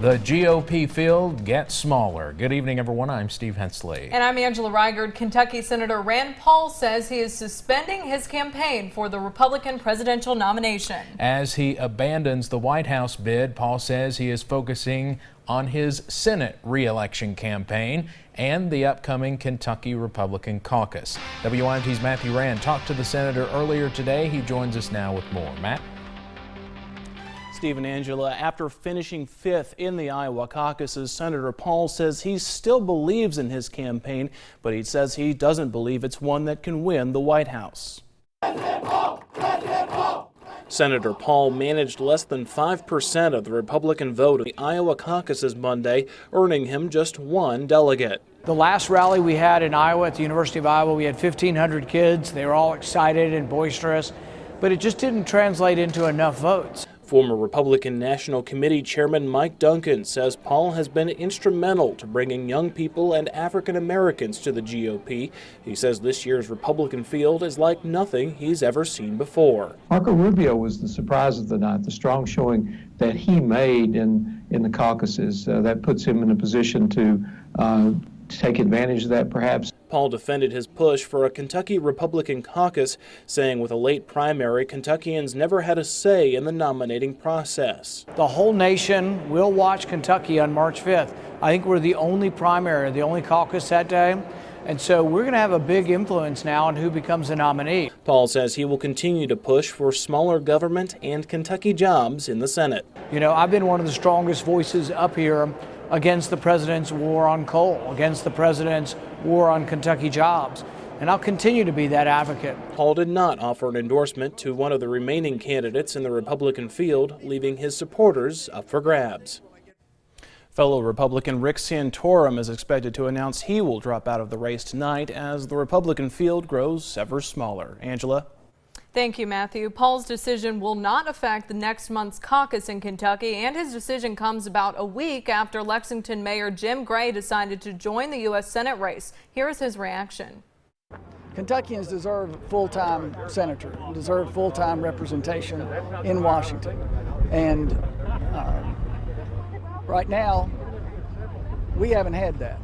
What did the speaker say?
The GOP field gets smaller. Good evening, everyone. I'm Steve Hensley. And I'm Angela Reigard. Kentucky Senator Rand Paul says he is suspending his campaign for the Republican presidential nomination. As he abandons the White House bid, Paul says he is focusing on his Senate re-election campaign and the upcoming Kentucky Republican caucus. WYMT's Matthew Rand talked to the senator earlier today. He joins us now with more. Matt? Steve and Angela, after finishing fifth in the Iowa caucuses, Senator Paul says he still believes in his campaign, but he says he doesn't believe it's one that can win the White House. Senator Paul managed less than 5% of the Republican vote in the Iowa caucuses Monday, earning him just one delegate. The last rally we had in Iowa at the University of Iowa, we had 1,500 kids. They were all excited and boisterous, but it just didn't translate into enough votes. Former Republican National Committee Chairman Mike Duncan says Paul has been instrumental to bringing young people and African Americans to the GOP. He says this year's Republican field is like nothing he's ever seen before. Marco Rubio was the surprise of the night, the strong showing that he made in the caucuses. That puts him in a position to take advantage of that, perhaps. Paul defended his push for a Kentucky Republican caucus, saying with a late primary, Kentuckians never had a say in the nominating process. The whole nation will watch Kentucky on March 5th. I think we're the only primary, the only caucus that day. And so we're going to have a big influence now on who becomes the nominee. Paul says he will continue to push for smaller government and Kentucky jobs in the Senate. You know, I've been one of the strongest voices up here against the president's war on coal, against the president's war on Kentucky jobs, and I'll continue to be that advocate. Paul did not offer an endorsement to one of the remaining candidates in the Republican field, leaving his supporters up for grabs. Fellow Republican Rick Santorum is expected to announce he will drop out of the race tonight as the Republican field grows ever smaller. Angela? Thank you, Matthew. Paul's decision will not affect the next month's caucus in Kentucky, and his decision comes about a week after Lexington Mayor Jim Gray decided to join the U.S. Senate race. Here is his reaction. Kentuckians deserve full-time senator, deserve full-time representation in Washington. And right now, we haven't had that.